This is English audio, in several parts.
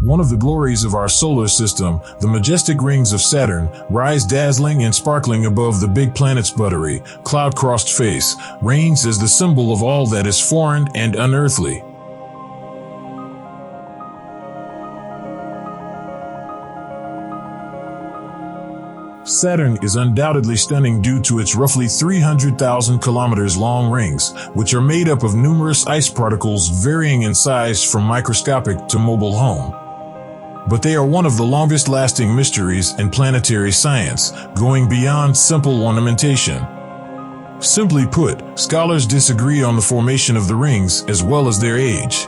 One of the glories of our solar system, the majestic rings of Saturn, rise dazzling and sparkling above the big planet's buttery, cloud-crossed face, reigns as the symbol of all that is foreign and unearthly. Saturn is undoubtedly stunning due to its roughly 300,000 kilometers long rings, which are made up of numerous ice particles varying in size from microscopic to mobile home. But they are one of the longest-lasting mysteries in planetary science, going beyond simple ornamentation. Simply put, scholars disagree on the formation of the rings as well as their age.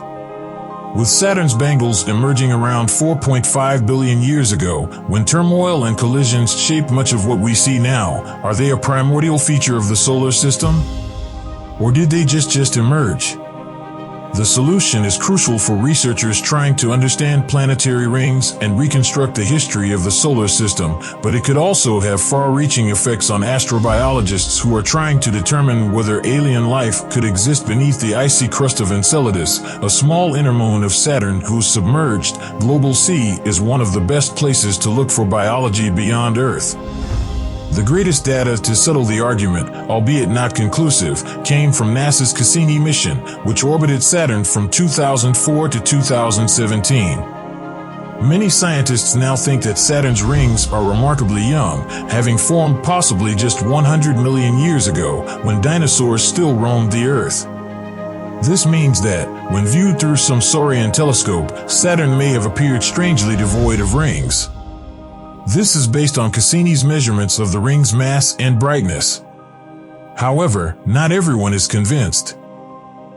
With Saturn's bangles emerging around 4.5 billion years ago, when turmoil and collisions shaped much of what we see now, are they a primordial feature of the solar system? Or did they just emerge? The solution is crucial for researchers trying to understand planetary rings and reconstruct the history of the solar system, but it could also have far-reaching effects on astrobiologists who are trying to determine whether alien life could exist beneath the icy crust of Enceladus, a small inner moon of Saturn whose submerged, global sea is one of the best places to look for biology beyond Earth. The greatest data to settle the argument, albeit not conclusive, came from NASA's Cassini mission, which orbited Saturn from 2004 to 2017. Many scientists now think that Saturn's rings are remarkably young, having formed possibly just 100 million years ago, when dinosaurs still roamed the Earth. This means that, when viewed through some Saurian telescope, Saturn may have appeared strangely devoid of rings. This is based on Cassini's measurements of the ring's mass and brightness. However, not everyone is convinced.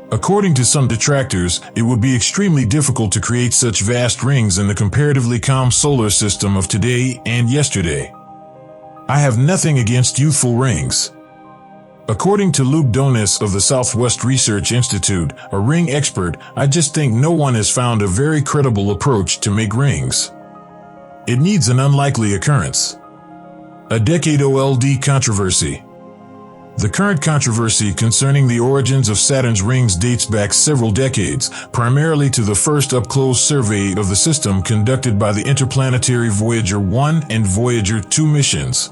According to some detractors, it would be extremely difficult to create such vast rings in the comparatively calm solar system of today and yesterday. I have nothing against youthful rings. According to Luke Donis of the Southwest Research Institute, a ring expert, I just think no one has found a very credible approach to make rings. It needs an unlikely occurrence. A decade old controversy. The current controversy concerning the origins of Saturn's rings dates back several decades, primarily to the first up-close survey of the system conducted by the interplanetary Voyager 1 and Voyager 2 missions.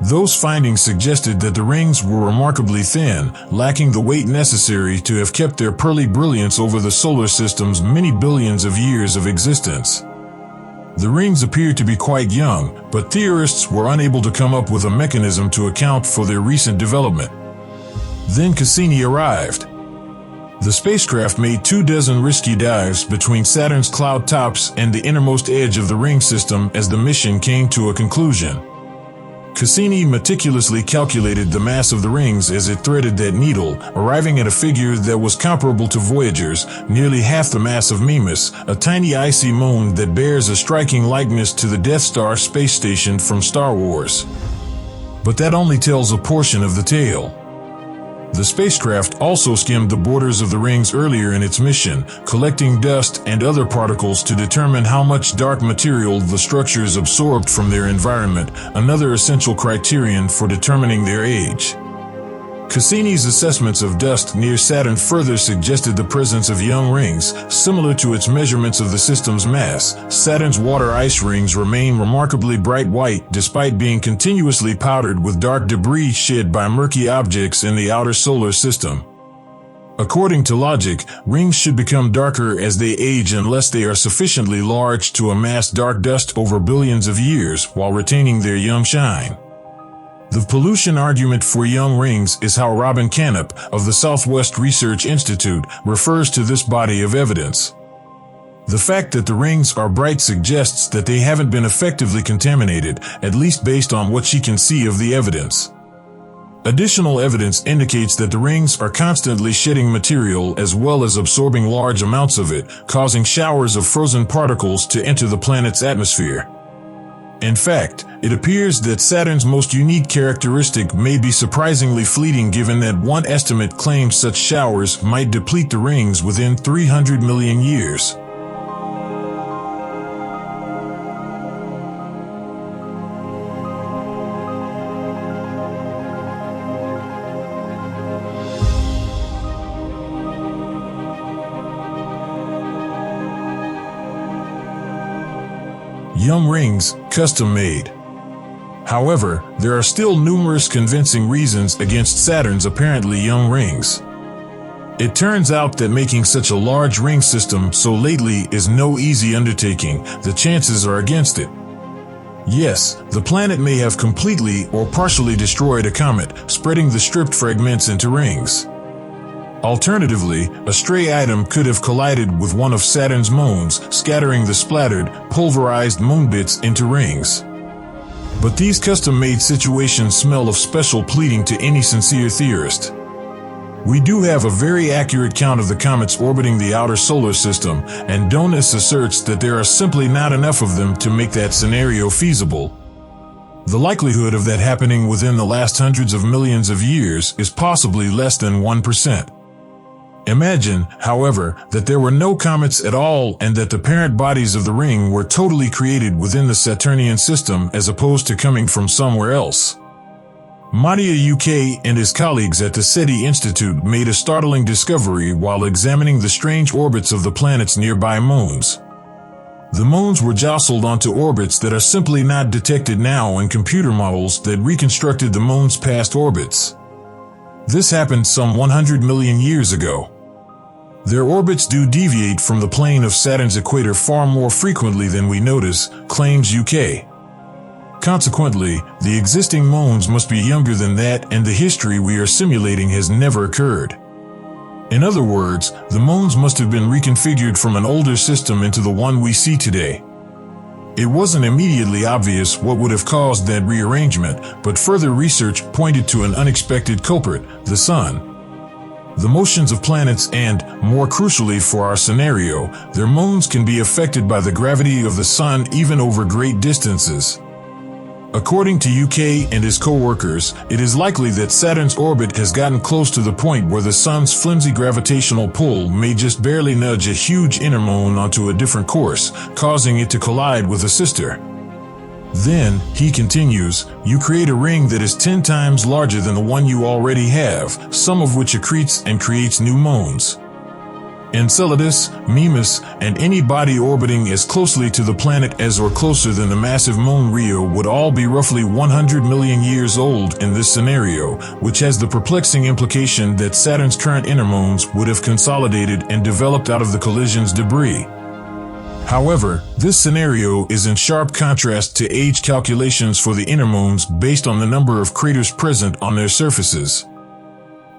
Those findings suggested that the rings were remarkably thin, lacking the weight necessary to have kept their pearly brilliance over the solar system's many billions of years of existence. The rings appeared to be quite young, but theorists were unable to come up with a mechanism to account for their recent development. Then Cassini arrived. The spacecraft made 24 risky dives between Saturn's cloud tops and the innermost edge of the ring system as the mission came to a conclusion. Cassini meticulously calculated the mass of the rings as it threaded that needle, arriving at a figure that was comparable to Voyager's, nearly half the mass of Mimas, a tiny icy moon that bears a striking likeness to the Death Star space station from Star Wars. But that only tells a portion of the tale. The spacecraft also skimmed the borders of the rings earlier in its mission, collecting dust and other particles to determine how much dark material the structures absorbed from their environment, another essential criterion for determining their age. Cassini's assessments of dust near Saturn further suggested the presence of young rings, similar to its measurements of the system's mass. Saturn's water ice rings remain remarkably bright white despite being continuously powdered with dark debris shed by murky objects in the outer solar system. According to logic, rings should become darker as they age unless they are sufficiently large to amass dark dust over billions of years while retaining their young shine. The pollution argument for young rings is how Robin Canup of the Southwest Research Institute refers to this body of evidence. The fact that the rings are bright suggests that they haven't been effectively contaminated, at least based on what she can see of the evidence. Additional evidence indicates that the rings are constantly shedding material as well as absorbing large amounts of it, causing showers of frozen particles to enter the planet's atmosphere. In fact, it appears that Saturn's most unique characteristic may be surprisingly fleeting, given that one estimate claims such showers might deplete the rings within 300 million years. Young rings, custom made. However, there are still numerous convincing reasons against Saturn's apparently young rings. It turns out that making such a large ring system so lately is no easy undertaking. The chances are against it. Yes, the planet may have completely or partially destroyed a comet, spreading the stripped fragments into rings. Alternatively, a stray item could have collided with one of Saturn's moons, scattering the splattered, pulverized moon bits into rings. But these custom-made situations smell of special pleading to any sincere theorist. We do have a very accurate count of the comets orbiting the outer solar system, and Donis asserts that there are simply not enough of them to make that scenario feasible. The likelihood of that happening within the last hundreds of millions of years is possibly less than 1%. Imagine, however, that there were no comets at all and that the parent bodies of the ring were totally created within the Saturnian system as opposed to coming from somewhere else. Mattia UK and his colleagues at the SETI Institute made a startling discovery while examining the strange orbits of the planet's nearby moons. The moons were jostled onto orbits that are simply not detected now in computer models that reconstructed the moon's past orbits. This happened some 100 million years ago. Their orbits do deviate from the plane of Saturn's equator far more frequently than we notice, claims UK. Consequently, the existing moons must be younger than that, and the history we are simulating has never occurred. In other words, the moons must have been reconfigured from an older system into the one we see today. It wasn't immediately obvious what would have caused that rearrangement, but further research pointed to an unexpected culprit, the Sun. The motions of planets and, more crucially for our scenario, their moons can be affected by the gravity of the Sun even over great distances. According to UK and his co-workers, it is likely that Saturn's orbit has gotten close to the point where the Sun's flimsy gravitational pull may just barely nudge a huge inner moon onto a different course, causing it to collide with a sister. Then, he continues, you create a ring that is 10 times larger than the one you already have, some of which accretes and creates new moons. Enceladus, Mimas, and any body orbiting as closely to the planet as or closer than the massive moon Rio would all be roughly 100 million years old in this scenario, which has the perplexing implication that Saturn's current inner moons would have consolidated and developed out of the collision's debris. However, this scenario is in sharp contrast to age calculations for the inner moons based on the number of craters present on their surfaces.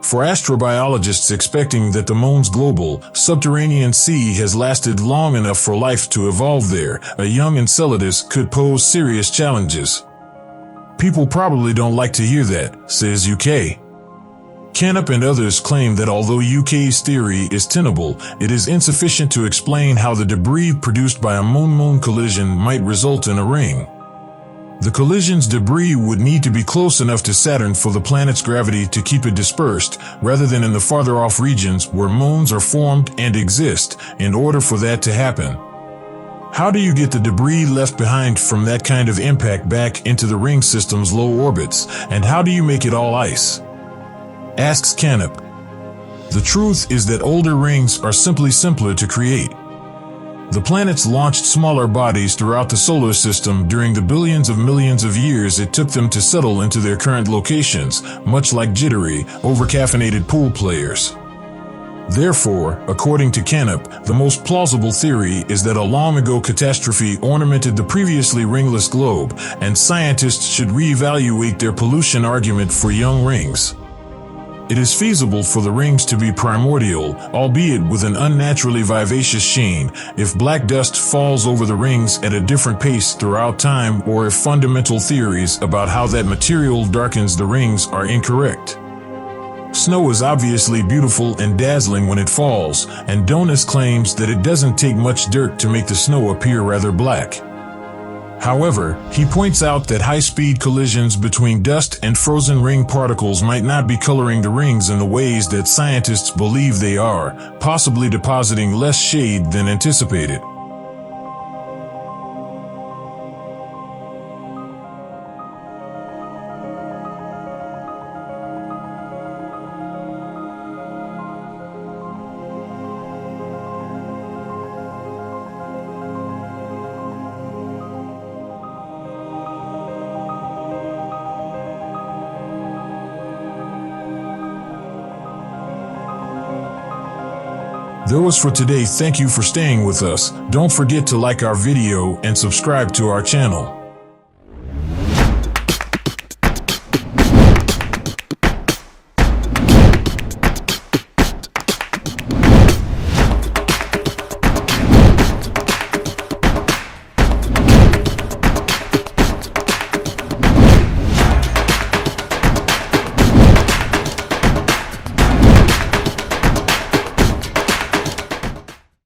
For astrobiologists expecting that the moon's global, subterranean sea has lasted long enough for life to evolve there, a young Enceladus could pose serious challenges. People probably don't like to hear that, says UK. Canup and others claim that although UK's theory is tenable, it is insufficient to explain how the debris produced by a moon-moon collision might result in a ring. The collision's debris would need to be close enough to Saturn for the planet's gravity to keep it dispersed, rather than in the farther off regions where moons are formed and exist, in order for that to happen. How do you get the debris left behind from that kind of impact back into the ring system's low orbits, and how do you make it all ice? Asks Canup. The truth is that older rings are simply simpler to create. The planets launched smaller bodies throughout the solar system during the billions of millions of years it took them to settle into their current locations, much like jittery, overcaffeinated pool players. Therefore, according to Canup, the most plausible theory is that a long-ago catastrophe ornamented the previously ringless globe, and scientists should reevaluate their pollution argument for young rings. It is feasible for the rings to be primordial, albeit with an unnaturally vivacious sheen, if black dust falls over the rings at a different pace throughout time, or if fundamental theories about how that material darkens the rings are incorrect. Snow is obviously beautiful and dazzling when it falls, and Donis claims that it doesn't take much dirt to make the snow appear rather black. However, he points out that high-speed collisions between dust and frozen ring particles might not be coloring the rings in the ways that scientists believe they are, possibly depositing less shade than anticipated. That was for today. Thank you for staying with us. Don't forget to like our video and subscribe to our channel.